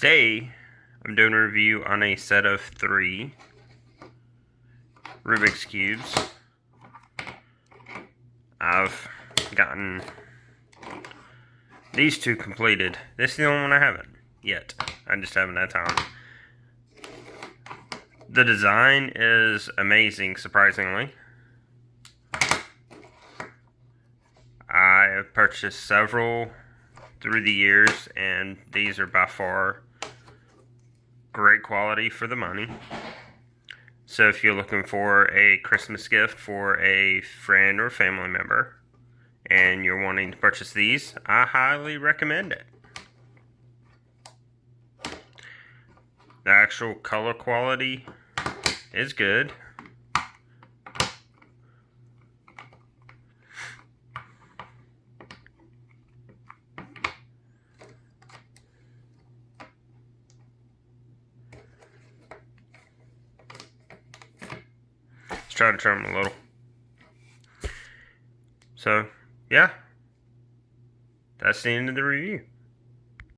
Today, I'm doing a review on a set of 3 Rubik's Cubes. I've gotten these 2 completed. This is the only one I haven't yet. I just haven't had time. The design is amazing, surprisingly. I have purchased several through the years, and these are by far great quality for the money. So if you're looking for a Christmas gift for a friend or family member and you're wanting to purchase these, I highly recommend it. The actual color quality is good. Let's try to trim them a little. So, yeah. That's the end of the review.